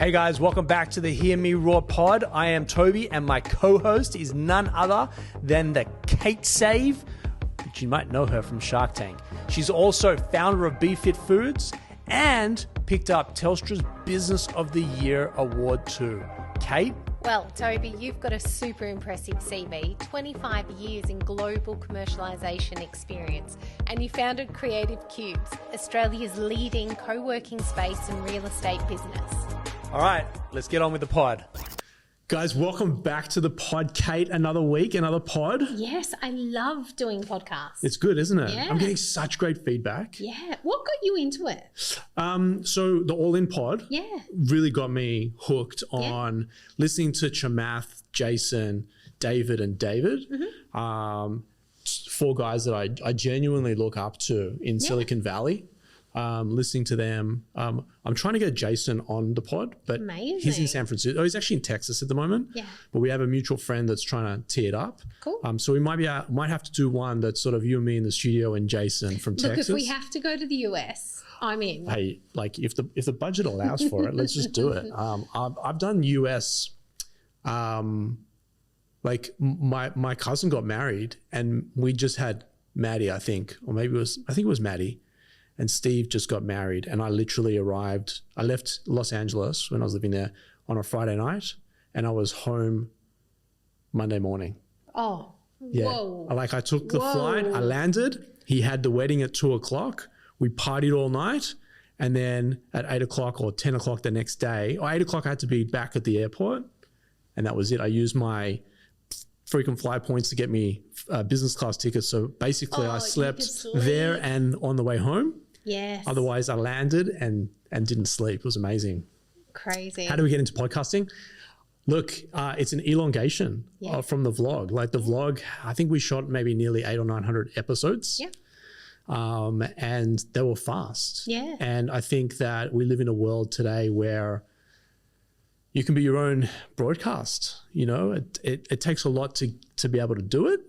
Hey guys, welcome back to the Hear Me Roar pod. I am Toby and my co-host is none other than the Kate Save, which you might know her from Shark Tank. She's also founder of BeFit Foods and picked up Telstra's Business of the Year award too. Kate? Well, Toby, you've got a super impressive CV, 25 years in global commercialisation experience, and you founded Creative Cubes, Australia's leading co-working space and real estate business. All right, let's get on with the pod. Guys, welcome back to the pod, Kate. Another week, another pod. Yes, I love doing podcasts. It's good, isn't it? Yeah. I'm getting such great feedback. Yeah. What got you into it? So the All In pod really got me hooked on listening to Chamath, Jason, David, and David. Mm-hmm. Four guys that I genuinely look up to in Silicon Valley. Listening to them. I'm trying to get Jason on the pod, but he's in San Francisco. Oh, he's actually in Texas at the moment. Yeah. But we have a mutual friend that's trying to tee it up. Cool. So we might have to do one that's sort of you and me in the studio and Jason from Texas. Look, if we have to go to the US, I'm in. Hey, like if the budget allows for it, let's just do it. I've done US. Like my cousin got married and we just had Maddie, I think it was Maddie. And Steve just got married and I literally arrived. I left Los Angeles when I was living there on a Friday night and I was home Monday morning. Oh, yeah. Whoa. I took the flight, I landed, he had the wedding at 2:00. We partied all night. And then at 8:00 or 10:00 the next day, or 8:00 I had to be back at the airport. And that was it. I used my frequent fly points to get me business class tickets. So basically I slept there and on the way home. Yes. Otherwise I landed and didn't sleep. It was amazing. Crazy. How do we get into podcasting? Look, it's an elongation from the vlog. Like the vlog, I think we shot maybe nearly 800 or 900 episodes. Yeah. And they were fast. Yeah. And I think that we live in a world today where you can be your own broadcast. You know, it takes a lot to be able to do it.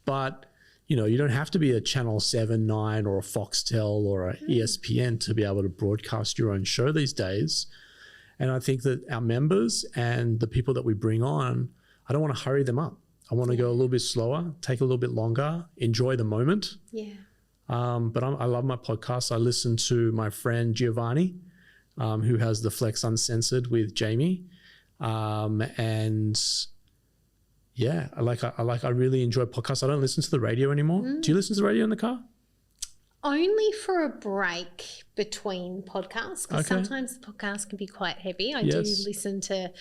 But you know, you don't have to be a Channel 7, 9 or a Foxtel or a ESPN to be able to broadcast your own show these days. And I think that our members and the people that we bring on, I don't want to hurry them up. I want to go a little bit slower, take a little bit longer, enjoy the moment. Yeah. But I love my podcast. I listen to my friend Giovanni, who has the Flex Uncensored with Jamie. And yeah, I really enjoy podcasts. I don't listen to the radio anymore. Do you listen to the radio in the car? Only for a break between podcasts, because sometimes the podcast can be quite heavy. I do listen to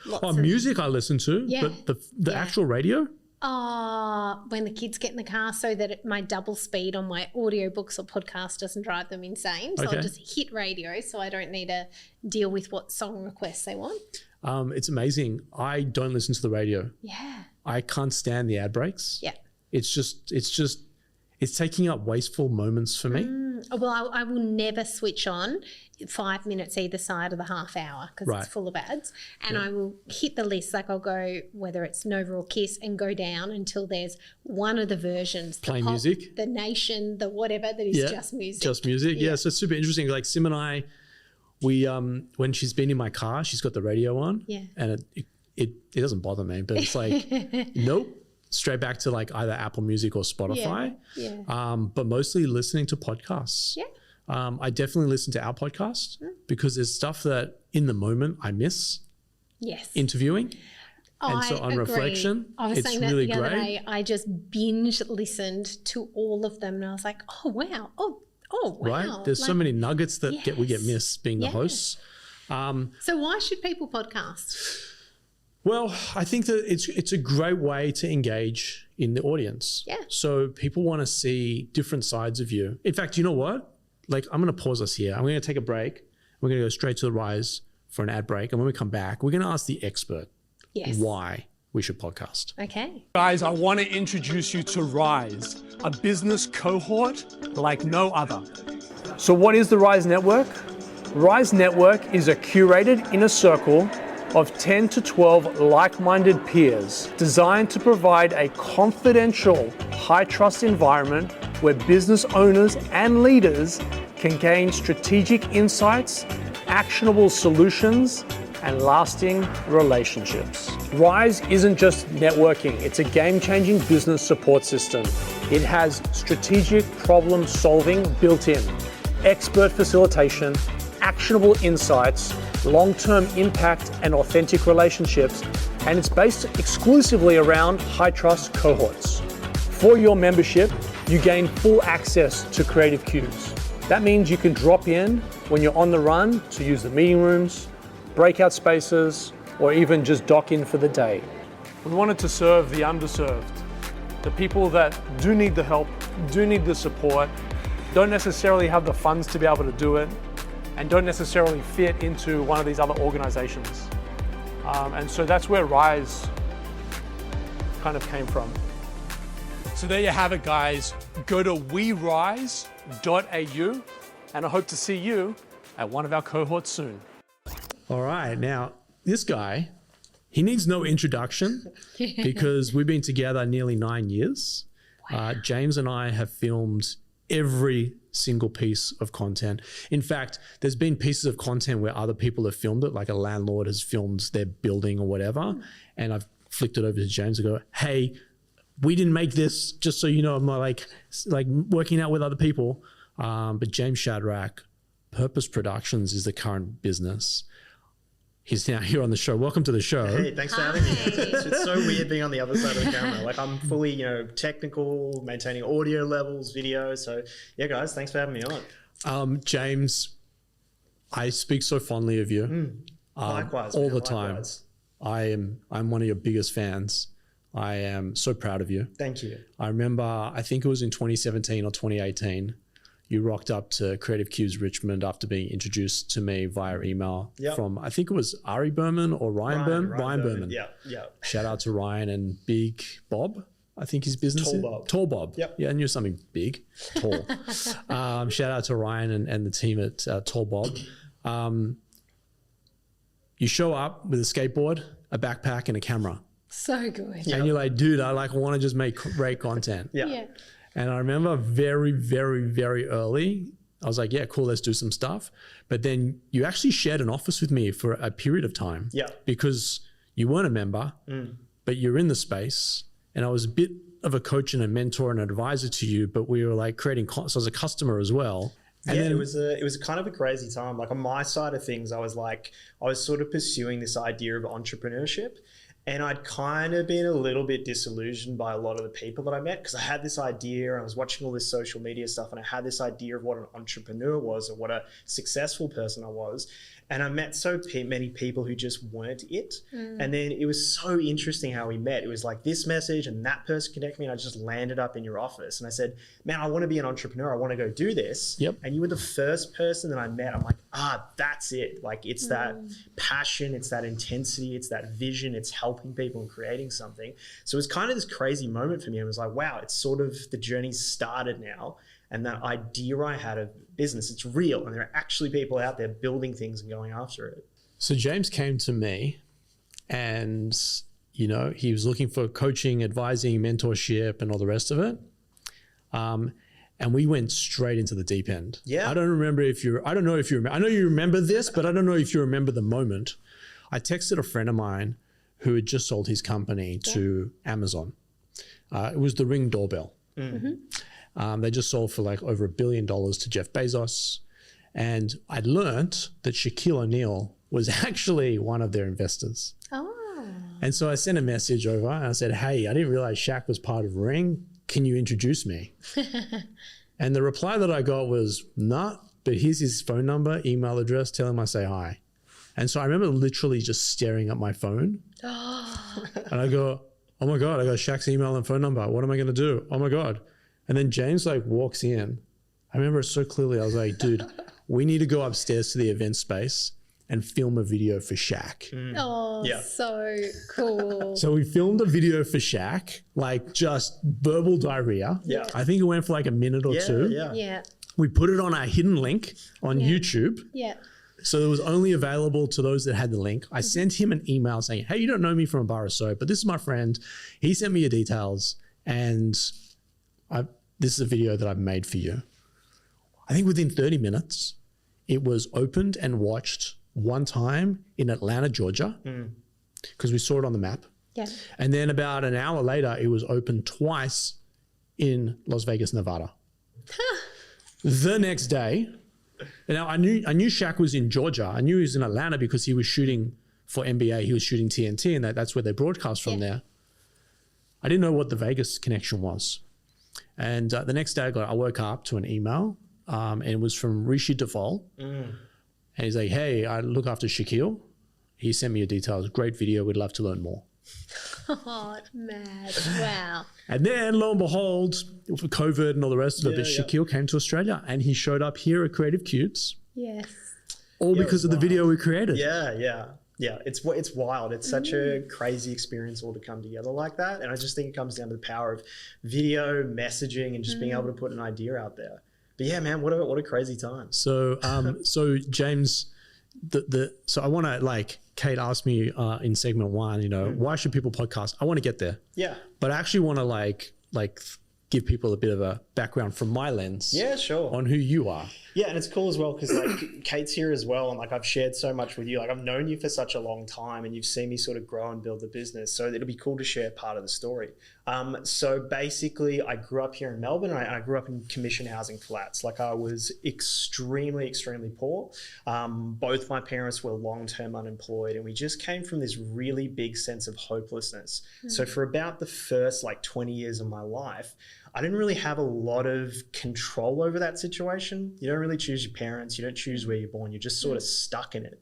lots of music I listen to, but the actual radio? When the kids get in the car, so that my double speed on my audiobooks or podcast doesn't drive them insane. So I'll just hit radio so I don't need to deal with what song requests they want. It's amazing. I don't listen to the radio. Yeah. I can't stand the ad breaks. Yeah. It's taking up wasteful moments for me. Well, I will never switch on 5 minutes either side of the half hour because it's full of ads. And I will hit the list. Like I'll go, whether it's Nova or Kiss, and go down until there's one of the versions. Play the pop, music. The Nation, the whatever that is just music. Just music. Yeah. So it's super interesting. Like Sim and I, we when she's been in my car, she's got the radio on. Yeah. And it doesn't bother me, but it's like, nope. Straight back to like either Apple Music or Spotify. Yeah. But mostly listening to podcasts. Yeah. I definitely listen to our podcast because there's stuff that in the moment I miss. Yes. Interviewing. And so on reflection, I was saying that really the other great. day, I just binge listened to all of them and I was like, oh wow. Oh wow. Right. There's so many nuggets that we get missed being the hosts. So why should people podcast? Well, I think that it's a great way to engage in the audience. Yeah. So people want to see different sides of you. In fact, you know what? Like I'm going to pause us here. I'm going to take a break. We're going to go straight to the Rise for an ad break. And when we come back, we're going to ask the expert why we should podcast. Okay. Guys, I want to introduce you to Rise, a business cohort like no other. So what is the Rise Network? Rise Network is a curated inner circle of 10 to 12 like-minded peers designed to provide a confidential, high-trust environment where business owners and leaders can gain strategic insights actionable solutions and lasting relationships. Rise isn't just networking, it's a game-changing business support system. It has strategic problem solving built in, expert facilitation, actionable insights, long-term impact and authentic relationships, and it's based exclusively around high-trust cohorts. For your membership, you gain full access to Creative Cubes. That means you can drop in when you're on the run to use the meeting rooms, breakout spaces, or even just dock in for the day. We wanted to serve the underserved, the people that do need the help, do need the support, don't necessarily have the funds to be able to do it, and don't necessarily fit into one of these other organizations. And so that's where Rise kind of came from. So there you have it, guys. Go to werise.au, and I hope to see you at one of our cohorts soon. All right. Now, this guy, he needs no introduction because we've been together nearly 9 years. Wow. James and I have filmed every single piece of content. In fact, there's been pieces of content where other people have filmed it, like a landlord has filmed their building or whatever. And I've flicked it over to James and go, hey, we didn't make this, just so you know. I'm not like working out with other people. But James Shadrach, Purpose Productions is the current business. He's now here on the show. Welcome to the show. Hey, thanks for having me. It's so weird being on the other side of the camera. Like, I'm fully, technical, maintaining audio levels, video. So yeah, guys, thanks for having me on. James, I speak so fondly of you. Likewise. All man, the time. likewise. I'm one of your biggest fans. I am so proud of you. Thank you. I remember, I think it was in 2017 or 2018, you rocked up to Creative Cubes Richmond after being introduced to me via email from, I think it was Ari Berman or Ryan Berman. Yeah. Shout out to Ryan and Big Bob. I think his business is Tall Bob. Yep. Yeah, I knew something big, tall. Shout out to Ryan and the team at Tall Bob. You show up with a skateboard, a backpack, and a camera. So good. And you're like, dude, I want to just make great content. Yeah. And I remember very, very, very early, I was like, yeah, cool, let's do some stuff. But then you actually shared an office with me for a period of time. Yeah. Because you weren't a member, but you're in the space. And I was a bit of a coach and a mentor and an advisor to you, but we were like creating, so I was a customer as well. And yeah, then, it was kind of a crazy time. Like, on my side of things, I was sort of pursuing this idea of entrepreneurship. And I'd kind of been a little bit disillusioned by a lot of the people that I met, because I had this idea, and I was watching all this social media stuff, and I had this idea of what an entrepreneur was, or what a successful person I was. And I met so many people who just weren't it. And then it was so interesting how we met. It was like this message and that person connected me, and I just landed up in your office. And I said, man, I want to be an entrepreneur. I want to go do this. Yep. And you were the first person that I met. I'm like, that's it. Like, it's that passion, it's that intensity, it's that vision, it's helping people and creating something. So it was kind of this crazy moment for me. I was like, wow, it's sort of, the journey started now. And that idea I had of business, it's real. And there are actually people out there building things and going after it. So James came to me and, he was looking for coaching, advising, mentorship, and all the rest of it. And we went straight into the deep end. Yeah. I know if you remember, I know you remember this, but I don't know if you remember the moment. I texted a friend of mine who had just sold his company to Amazon. It was the Ring doorbell. They just sold for like over $1 billion to Jeff Bezos. And I'd learned that Shaquille O'Neal was actually one of their investors. Oh. And so I sent a message over and I said, hey, I didn't realize Shaq was part of Ring. Can you introduce me? And the reply that I got was, nah, but here's his phone number, email address, tell him I say hi. And so I remember literally just staring at my phone. And I go, oh my God, I got Shaq's email and phone number. What am I going to do? Oh my God. And then James walks in. I remember it so clearly. I was like, dude, we need to go upstairs to the event space and film a video for Shaq. Oh, so cool. So we filmed a video for Shaq, like just verbal diarrhea. Yeah. I think it went for like a minute or two. Yeah. We put it on our hidden link on YouTube. Yeah. So it was only available to those that had the link. I sent him an email saying, hey, you don't know me from a bar of soap, but this is my friend. He sent me your details, and this is a video that I've made for you. I think within 30 minutes, it was opened and watched one time in Atlanta, Georgia, because we saw it on the map. Yeah. And then about an hour later, it was opened twice in Las Vegas, Nevada. The next day, now I knew Shaq was in Georgia. I knew he was in Atlanta because he was shooting for NBA. He was shooting TNT, and that's where they broadcast from there. I didn't know what the Vegas connection was. And the next day, I woke up to an email, and it was from Rishi Deval. And he's like, hey, I look after Shaquille. He sent me your details. Great video. We'd love to learn more. Oh, mad. Wow. And then, lo and behold, for COVID and all the rest of it, Shaquille came to Australia and he showed up here at Creative Cubes. Yes. All because of the video we created. Yeah, it's wild. It's such a crazy experience all to come together like that. And I just think it comes down to the power of video, messaging, and just being able to put an idea out there. But yeah, man, what a crazy time. So, so James, so I want to, like, Kate asked me in segment 1, you know, why should people podcast? I want to get there. Yeah. But I actually want to like give people a bit of a background from my lens. Yeah, sure. On who you are. Yeah, and it's cool as well because like Kate's here as well, and like I've shared so much with you. Like I've known you for such a long time, and you've seen me sort of grow and build the business. So it'll be cool to share part of the story. So basically, I grew up here in Melbourne, and I grew up in commission housing flats. Like I was extremely poor. Both my parents were long-term unemployed, and we just came from this really big sense of hopelessness. So for about the first like 20 years of my life, I didn't really have a lot of control over that situation. You don't really choose your parents. You don't choose where you're born. You're just sort of stuck in it.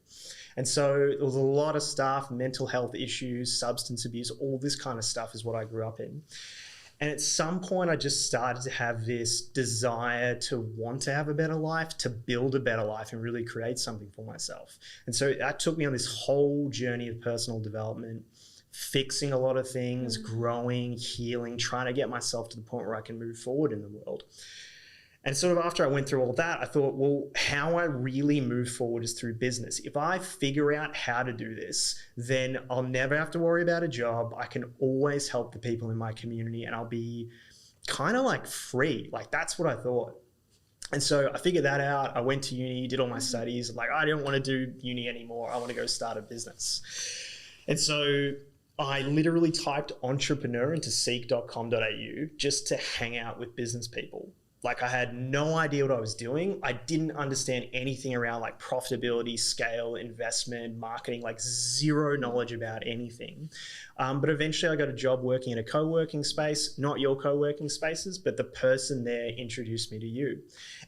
And so there was a lot of stuff, mental health issues, substance abuse, all this kind of stuff is what I grew up in. And at some point, I just started to have this desire to want to have a better life, to build a better life and really create something for myself. And so that took me on this whole journey of personal development, fixing a lot of things, growing, healing, trying to get myself to the point where I can move forward in the world. And sort of after I went through all that, I thought, well, how I really move forward is through business. If I figure out how to do this, then I'll never have to worry about a job. I can always help the people in my community, and I'll be kind of like free. Like that's what I thought. And so I figured that out. I went to uni, did all my studies. Like I didn't want to do uni anymore. I want to go start a business. And so I literally typed entrepreneur into seek.com.au just to hang out with business people. Like I had no idea what I was doing. I didn't understand anything around like profitability, scale, investment, marketing, like zero knowledge about anything. But eventually I got a job working in a co-working space, not your co-working spaces, but the person there introduced me to you.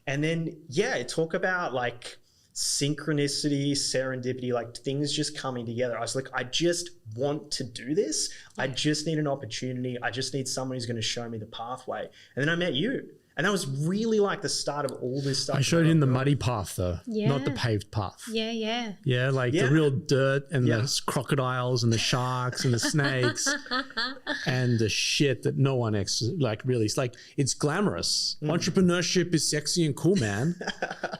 And then, yeah, talk about like synchronicity, serendipity, like things just coming together. I was like, I just want to do this. I just need an opportunity. I just need someone who's going to show me the pathway. And then I met you. And that was really like the start of all this stuff. I showed him the muddy path though, not the paved path. Yeah. Yeah, like the real dirt and the crocodiles and the sharks and the snakes and the shit that no one like really. It's like, it's glamorous. Entrepreneurship is sexy and cool, man.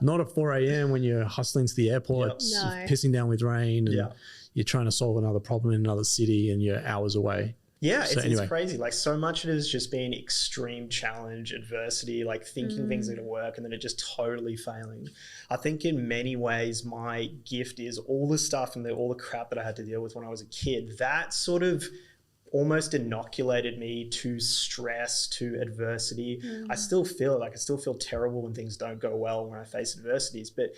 Not at 4 a.m. when you're hustling to the airport, pissing down with rain and you're trying to solve another problem in another city and you're hours away. Yeah, so it's crazy. Like so much of it has just been extreme challenge, adversity, like thinking things are going to work and then it just totally failing. I think in many ways my gift is all the stuff and all the crap that I had to deal with when I was a kid. That sort of almost inoculated me to stress, to adversity. I still feel it. Like I still feel terrible when things don't go well, when I face adversities. But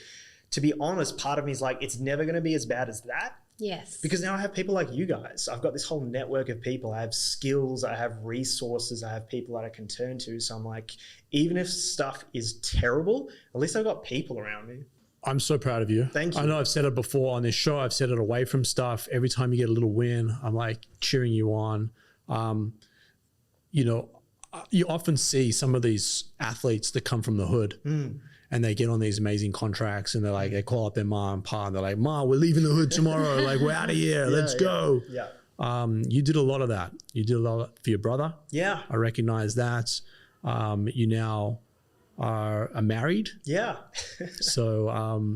to be honest, part of me is like, it's never going to be as bad as that. Yes. Because now I have people like you guys. I've got this whole network of people. I have skills, I have resources, I have people that I can turn to. So I'm like, even if stuff is terrible, at least I've got people around me. I'm so proud of you. Thank you. I know I've said it before on this show. I've said it away from stuff. Every time you get a little win, I'm like cheering you on. You know, you often see some of these athletes that come from the hood. And they get on these amazing contracts and they're like, they call up their mom and pa and they're like, Ma, we're leaving the hood tomorrow. Like, we're out of here. Let's go. Yeah. You did a lot of that. You did a lot for your brother. Yeah. I recognize that. You now are married. Yeah. So,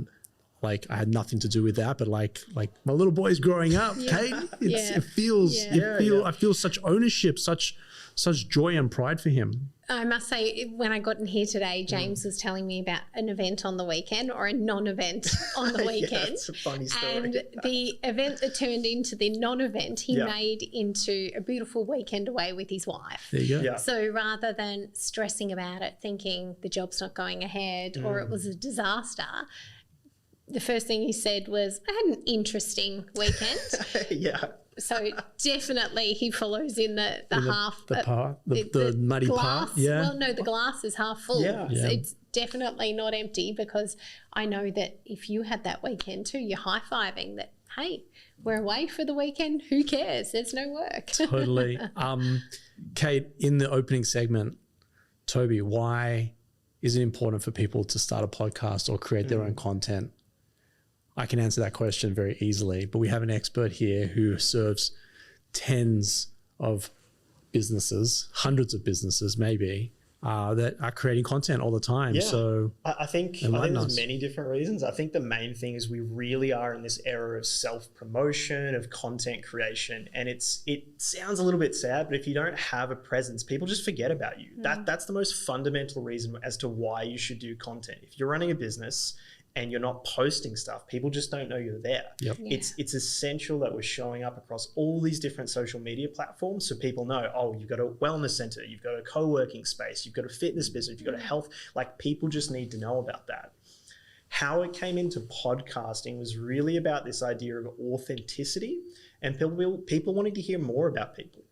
like I had nothing to do with that, but like my little boy's growing up, Kate, it feels, I feel such ownership, such joy and pride for him. I must say, when I got in here today, James was telling me about an event on the weekend or a non-event on the weekend. Yeah, it's a funny story. And the event that turned into the non-event, he made into a beautiful weekend away with his wife. There you go. Yeah. So rather than stressing about it, thinking the job's not going ahead or it was a disaster, the first thing he said was, I had an interesting weekend. Yeah. So definitely he follows in the muddy glass. part. Yeah. Well, no, the glass is half full. Yeah. So it's definitely not empty, because I know that if you had that weekend too, you're high-fiving that, hey, we're away for the weekend. Who cares? There's no work. Totally. Kate, in the opening segment, Toby, why is it important for people to start a podcast or create their own content? I can answer that question very easily, but we have an expert here who serves tens of businesses, hundreds of businesses maybe, that are creating content all the time. Yeah. So I think there's many different reasons. I think the main thing is we really are in this era of self-promotion, of content creation, and it sounds a little bit sad, but if you don't have a presence, people just forget about you. That's the most fundamental reason as to why you should do content. If you're running a business and you're not posting stuff, people just don't know you're there. Yep. Yeah. It's essential that we're showing up across all these different social media platforms so people know, oh, you've got a wellness center, you've got a co-working space, you've got a fitness business, you've got a health, like people just need to know about that. How it came into podcasting was really about this idea of authenticity and people wanting to hear more about people.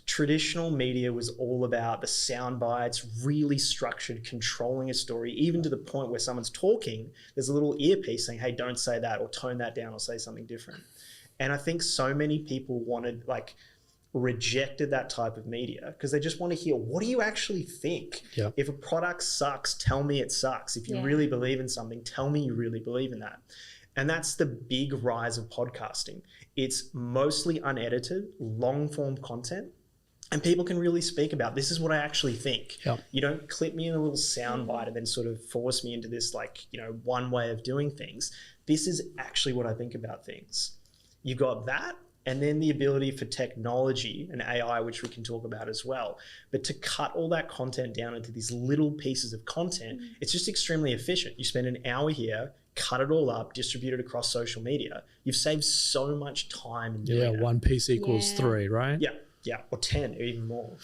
Traditional media was all about the sound bites, really structured, controlling a story, even to the point where someone's talking, there's a little earpiece saying, hey, don't say that, or tone that down, or say something different. And I think so many people rejected that type of media because they just want to hear, what do you actually think? Yep. If a product sucks, tell me it sucks. If you really believe in something, tell me you really believe in that. And that's the big rise of podcasting. It's mostly unedited, long-form content. And people can really speak about, this is what I actually think. Yep. You don't clip me in a little sound bite and then sort of force me into this one way of doing things. This is actually what I think about things. You got that, and then the ability for technology and AI, which we can talk about as well. But to cut all that content down into these little pieces of content, it's just extremely efficient. You spend an hour here, cut it all up, distribute it across social media. You've saved so much time in doing that. one piece equals 3, right? Yeah, or 10, or even more.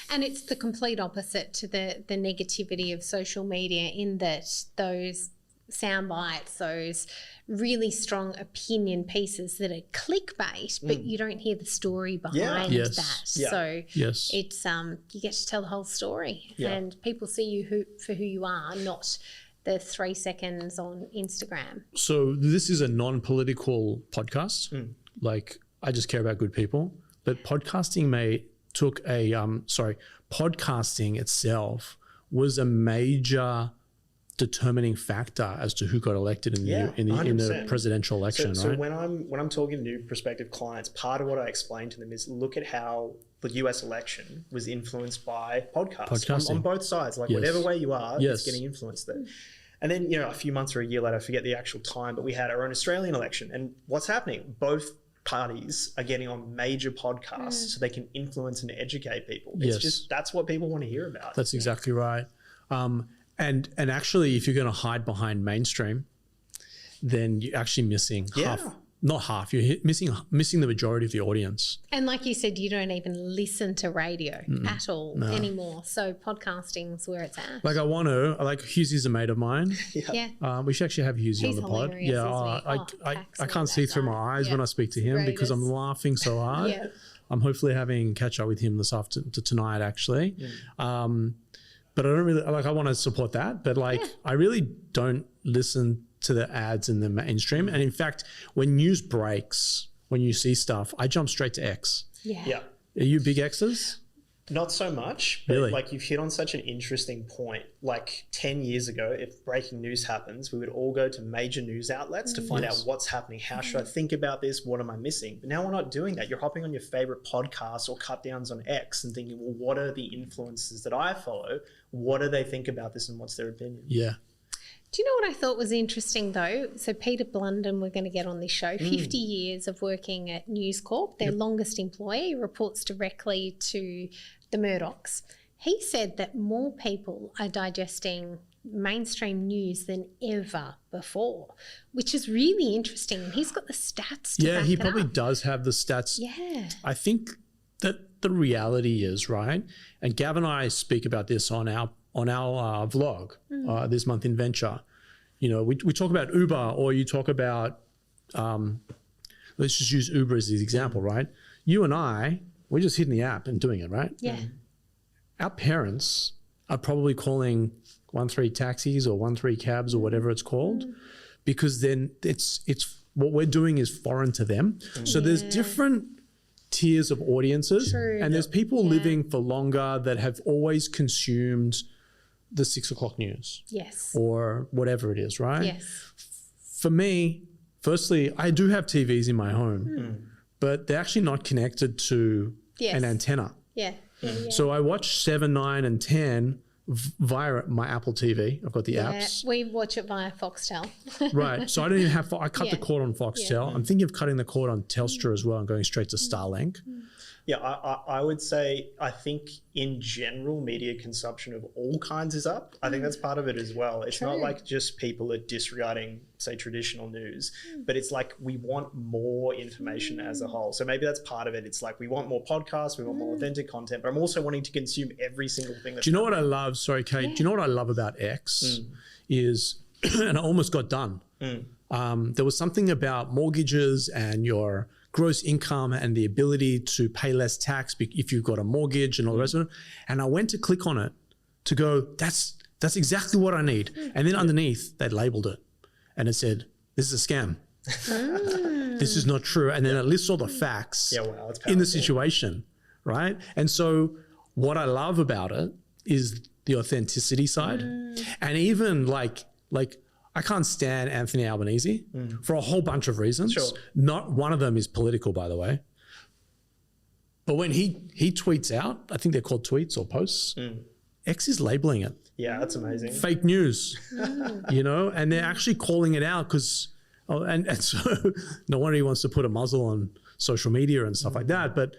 And it's the complete opposite to the negativity of social media, in that those sound bites, those really strong opinion pieces that are clickbait, but you don't hear the story behind that. Yeah. So Yes. it's you get to tell the whole story, Yeah. and people see you for who you are, not the 3 seconds on Instagram. So this is a non-political podcast. Like, I just care about good people. But podcasting podcasting itself was a major determining factor as to who got elected in the presidential election, So right? when I'm talking to new prospective clients, part of what I explain to them is look at how the US election was influenced by podcasting. On both sides. Like whatever way you are, it's getting influenced there. And then, a few months or a year later, I forget the actual time, but we had our own Australian election. And what's happening? Both parties are getting on major podcasts so they can influence and educate people. It's just, that's what people want to hear about. That's exactly right. And actually, if you're going to hide behind mainstream, then you're actually missing half. You're missing the majority of the audience. And like you said, you don't even listen to radio at all anymore. So podcasting's where it's at. Like Hughesy's a mate of mine. We should actually have Hughesy on the pod. I can't see through my eyes when I speak to him because I'm laughing so hard. I'm hopefully having catch up with him tonight actually. But I don't really I want to support that. But I really don't listen to the ads in the mainstream. And in fact, when news breaks, when you see stuff, I jump straight to X. Yeah. Are you big X's? Not so much, but Really? you've hit on such an interesting point. 10 years ago, if breaking news happens, we would all go to major news outlets to find out what's happening. How should I think about this? What am I missing? But now we're not doing that. You're hopping on your favorite podcasts or cut downs on X and thinking, well, what are the influences that I follow? What do they think about this and what's their opinion? Yeah. Do you know what I thought was interesting though? So Peter Blunden, we're going to get on this show, 50 years of working at News Corp, their longest employee, reports directly to the Murdochs. he said that more people are digesting mainstream news than ever before, which is really interesting. And he's got the stats to back he it probably up. does have the stats. Yeah. I think that the reality is, right, and Gav and I speak about this on our vlog this month in Venture. You know, we talk about Uber, or you talk about, let's just use Uber as the example, right? You and I, we're just hitting the app and doing it, right? Yeah. Our parents are probably calling 1-3 taxis or 1-3 cabs or whatever it's called, because then it's what we're doing is foreign to them. So there's different tiers of audiences. True. And there's people living for longer that have always consumed the 6 o'clock news. Yes. Or whatever it is, right? Yes. For me, firstly, I do have TVs in my home, but they're actually not connected to an antenna. Yeah. So I watch 7, 9, and 10 via my Apple TV. I've got the apps. We watch it via Foxtel. Right. So I don't even have, I cut the cord on Foxtel. I'm thinking of cutting the cord on Telstra as well and going straight to Starlink. Yeah, I would say, I think in general, media consumption of all kinds is up. I think that's part of it as well. It's not like just people are disregarding, say, traditional news, but it's like we want more information as a whole. So maybe that's part of it. It's like we want more podcasts, we want more authentic content, but I'm also wanting to consume every single thing that's Do you know what I love? Sorry, Kate. Do you know what I love about X is, and I almost got done. There was something about mortgages and your gross income and the ability to pay less tax if you've got a mortgage and all the rest of it. And I went to click on it to go, that's exactly what I need. And then underneath, they labeled it and it said, this is a scam. This is not true. And then it lists all the facts in the situation, right? And so what I love about it is the authenticity side. And even like I can't stand Anthony Albanese for a whole bunch of reasons. Sure. Not one of them is political, by the way. But when he tweets out, I think they're called tweets or posts, X is labeling it. Yeah, that's amazing. Fake news, you know, and they're actually calling it out because, and so no wonder he wants to put a muzzle on social media and stuff like that. But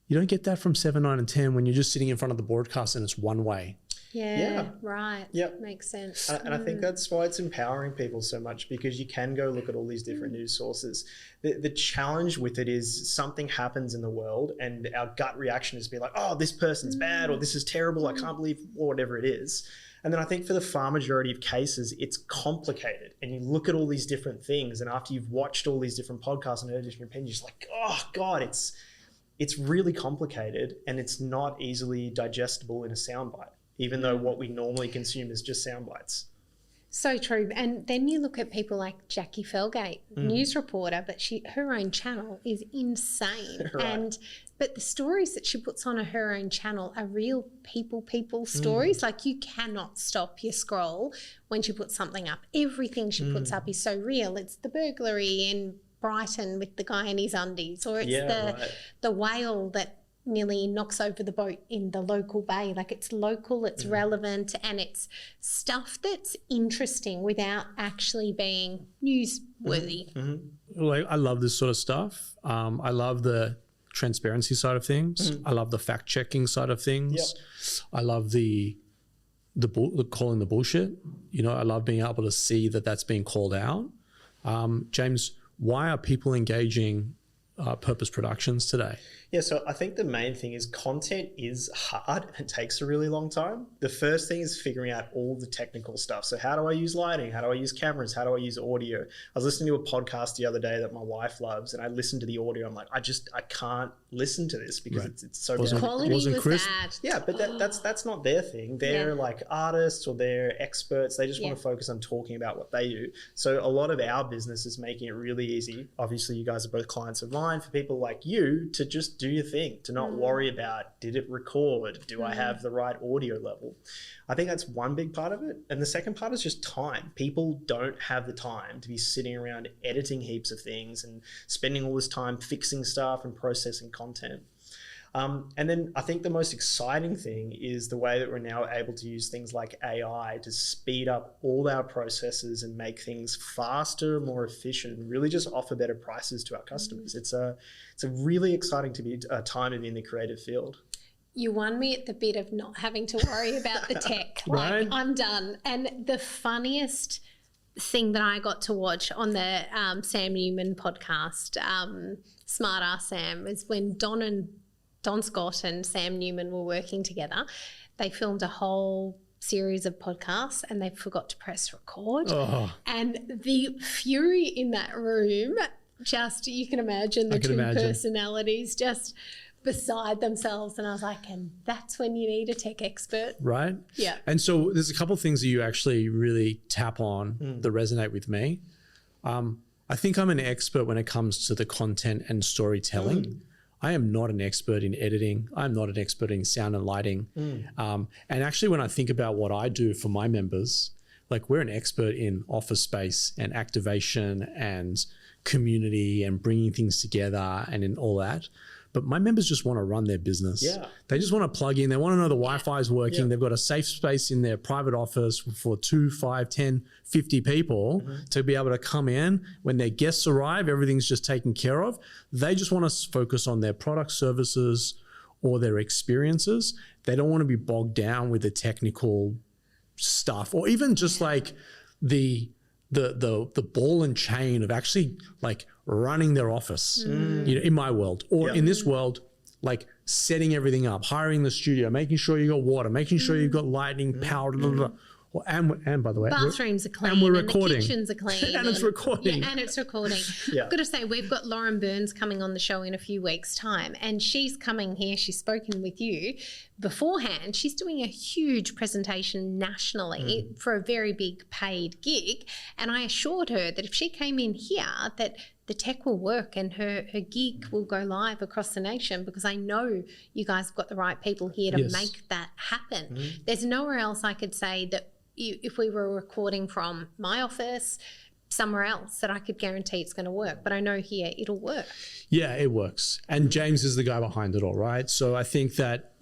you don't get that from 7, 9, and 10 when you're just sitting in front of the broadcast and it's one way. Yeah, right. Yep. Makes sense. And I think that's why it's empowering people so much, because you can go look at all these different news sources. The challenge with it is something happens in the world and our gut reaction is to be like, oh, this person's bad, or this is terrible, I can't believe, or whatever it is. And then I think for the far majority of cases, it's complicated. And you look at all these different things, and after you've watched all these different podcasts and heard different opinions, you're just like, oh God, it's really complicated and it's not easily digestible in a soundbite, even though what we normally consume is just sound bites. So true. And then you look at people like Jackie Felgate, news reporter, but her own channel is insane. Right. But the stories that she puts on her own channel are real people stories. Like you cannot stop your scroll when she puts something up. Everything she puts up is so real. It's the burglary in Brighton with the guy in his undies, or it's the whale that nearly knocks over the boat in the local bay. Like it's local, it's relevant, and it's stuff that's interesting without actually being newsworthy. Like I love this sort of stuff. I love the transparency side of things. I love the fact checking side of things. I love the calling the bullshit. You know, I love being able to see that that's being called out. James, why are people engaging purpose productions today? Yeah, so I think the main thing is content is hard and it takes a really long time. The first thing is figuring out all the technical stuff. So how do I use lighting? How do I use cameras? How do I use audio? I was listening to a podcast the other day that my wife loves, and I listened to the audio. I'm like, I can't listen to this because it's so bad. Quality was bad. Yeah, but that's not their thing. They're like artists or they're experts. They just want to focus on talking about what they do. So a lot of our business is making it really easy. Obviously, you guys are both clients of mine, for people like you to just do your thing, to not worry about, did it record? Do I have the right audio level? I think that's one big part of it. And the second part is just time. People don't have the time to be sitting around editing heaps of things and spending all this time fixing stuff and processing content. And then I think the most exciting thing is the way that we're now able to use things like AI to speed up all our processes and make things faster, more efficient, and really just offer better prices to our customers. It's a really exciting time to be in the creative field. You won me at the bit of not having to worry about the tech. Right. I'm done. And the funniest thing that I got to watch on the Sam Newman podcast, Smart Ass Sam, is when Don Scott and Sam Newman were working together. They filmed a whole series of podcasts and they forgot to press record. Oh. And the fury in that room, just, you can imagine the two personalities just beside themselves. And I was like, and that's when you need a tech expert. Right? Yeah. And so there's a couple of things that you actually really tap on that resonate with me. I think I'm an expert when it comes to the content and storytelling. I am not an expert in editing. I'm not an expert in sound and lighting. And actually, when I think about what I do for my members, like we're an expert in office space and activation and community and bringing things together and in all that. But my members just want to run their business. Yeah. They just want to plug in. They want to know the Wi-Fi is working. Yeah. They've got a safe space in their private office for 2, 5, 10, 50 people to be able to come in. When their guests arrive, everything's just taken care of. They just want to focus on their product, services, or their experiences. They don't want to be bogged down with the technical stuff, or even just like the ball and chain of actually like running their office, you know, in my world or in this world, like setting everything up, hiring the studio, making sure you got water, making sure you've got lighting, power, blah, blah, blah. Well, and by the way, bathrooms are clean, and we're recording, the kitchens are clean, and it's recording. Yeah, and it's recording. I've got to say, we've got Lauren Burns coming on the show in a few weeks' time, and she's coming here. She's spoken with you beforehand. She's doing a huge presentation nationally for a very big paid gig, and I assured her that if she came in here, that the tech will work and her gig will go live across the nation, because I know you guys have got the right people here to make that happen. There's nowhere else I could say that if we were recording from my office, somewhere else, that I could guarantee it's going to work. But I know here it'll work. Yeah, it works. And James is the guy behind it all, right? So I think that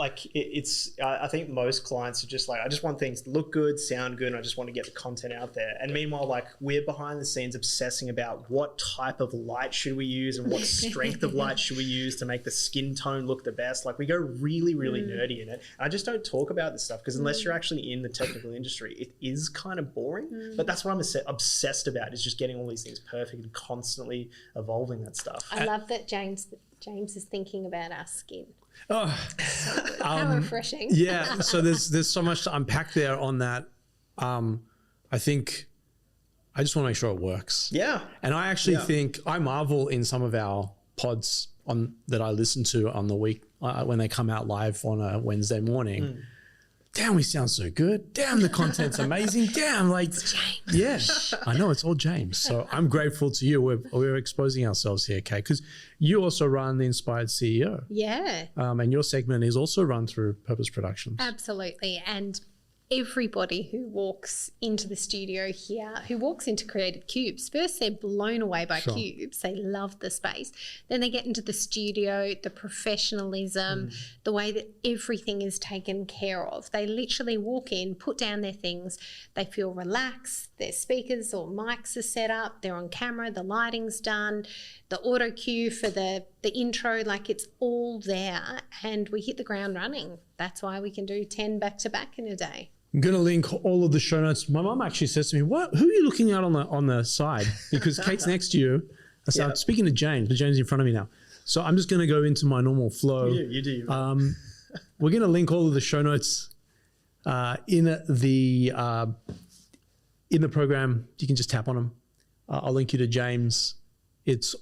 I think most clients are just like, I just want things to look good, sound good, and I just want to get the content out there. And meanwhile, like, we're behind the scenes obsessing about what type of light should we use and what strength of light should we use to make the skin tone look the best. Like, we go really, really nerdy in it. And I just don't talk about this stuff because unless you're actually in the technical industry, it is kind of boring. But that's what I'm obsessed about, is just getting all these things perfect and constantly evolving that stuff. I love that James is thinking about our skin. Oh, how refreshing. Yeah, so there's so much to unpack there on that. I think I just want to make sure it works. Yeah. And I actually think I marvel in some of our pods that I listen to on the week when they come out live on a Wednesday morning. Damn, we sound so good. Damn, the content's amazing. Damn, like, yeah, I know, it's all James. So I'm grateful to you. We're exposing ourselves here, Kate, because you also run the Inspired CEO. Yeah. And your segment is also run through Purpose Productions. Absolutely. And everybody who walks into the studio here, who walks into Creative Cubes, first they're blown away by Cubes. They love the space. Then they get into the studio, the professionalism, the way that everything is taken care of. They literally walk in, put down their things. They feel relaxed. Their speakers or mics are set up. They're on camera. The lighting's done. The auto cue for the intro, like, it's all there. And we hit the ground running. That's why we can do 10 back-to-back in a day. I'm going to link all of the show notes. My mum actually says to me, "What? Who are you looking at on the side?" Because Kate's next to you. So I'm speaking to James, but James is in front of me now. So I'm just going to go into my normal flow. You do. We're going to link all of the show notes in the program. You can just tap on them. I'll link you to James. It's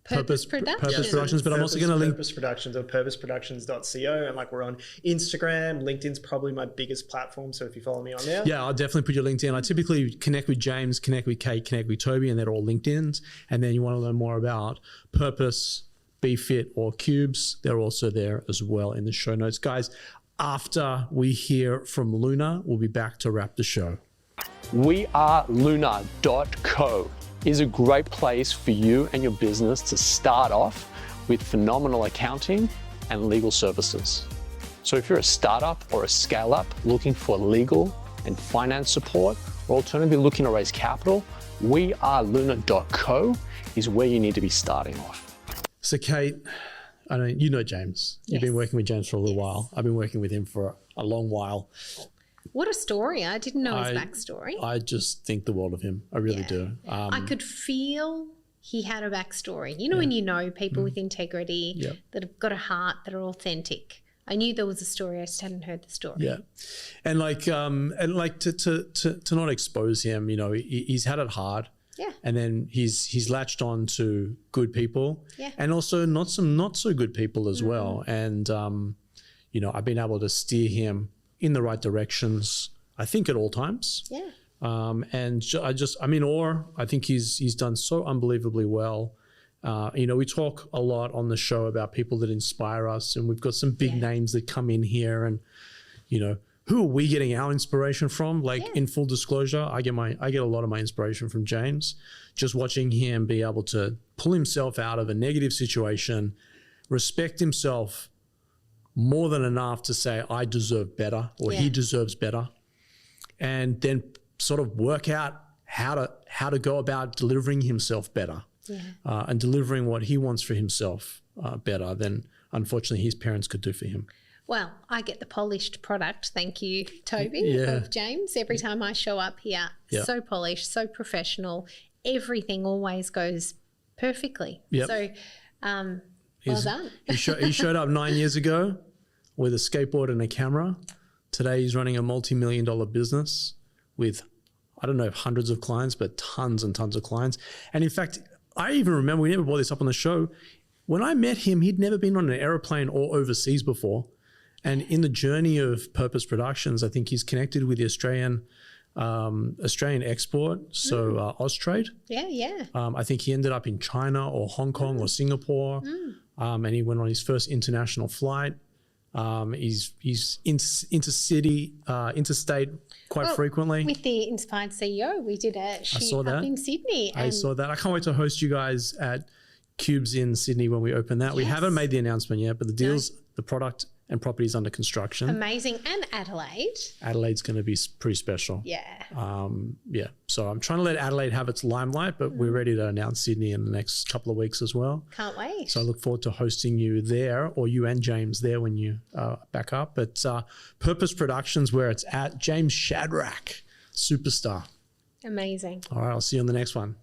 Purpose Productions, but I'm also going to link Purpose Productions or purposeproductions.co, and like, we're on Instagram. LinkedIn's probably my biggest platform, so if you follow me on there, I'll definitely put your LinkedIn. I typically connect with James, connect with Kate, connect with Toby, and they're all LinkedIn's. And then you want to learn more about Purpose, Be Fit, or Cubes, they're also there as well in the show notes, guys. After we hear from Luna, we'll be back to wrap the show. weareluna.co is a great place for you and your business to start off with phenomenal accounting and legal services. So if you're a startup or a scale-up looking for legal and finance support, or alternatively looking to raise capital, weareluna.co is where you need to be starting off. So Kate, I know you know James. You've been working with James for a little while. I've been working with him for a long while. What a story. I didn't know his backstory. I just think the world of him. I really do. I could feel he had a backstory. You know, when you know people with integrity that have got a heart, that are authentic. I knew there was a story. I just hadn't heard the story. Yeah, and to not expose him. You know, he's had it hard. Yeah. And then he's latched on to good people. Yeah. And also not so good people as well. And you know, I've been able to steer him in the right directions, I think, at all times. Yeah. And I'm in awe. I think he's done so unbelievably well. You know, we talk a lot on the show about people that inspire us, and we've got some big names that come in here, and you know, who are we getting our inspiration from? Like, in full disclosure, I get a lot of my inspiration from James. Just watching him be able to pull himself out of a negative situation, respect himself more than enough to say, I deserve better, or he deserves better, and then sort of work out how to go about delivering himself better, and delivering what he wants for himself better than unfortunately his parents could do for him. Well, I get the polished product, thank you, Toby, of James. Every time I show up here, so polished, so professional. Everything always goes perfectly. So, well done. He showed up 9 years ago with a skateboard and a camera. Today he's running a multi-million-dollar business with, I don't know, hundreds of clients, but tons and tons of clients. And in fact, I even remember, we never brought this up on the show, when I met him, he'd never been on an airplane or overseas before. And in the journey of Purpose Productions, I think he's connected with the Australian export, so Austrade. I think he ended up in China or Hong Kong or Singapore, and he went on his first international flight. He's interstate quite frequently. With the Inspired CEO, we did a shoot up in Sydney. I saw that. I can't wait to host you guys at Cubes in Sydney when we open that. We haven't made the announcement yet, but the deals, the product and properties under construction. Amazing. And Adelaide. Adelaide's going to be pretty special. So I'm trying to let Adelaide have its limelight, but we're ready to announce Sydney in the next couple of weeks as well. Can't wait. So I look forward to hosting you there, or you and James there when you back up. But Purpose Productions, where it's at, James Shadrach, superstar. Amazing. All right, I'll see you on the next one.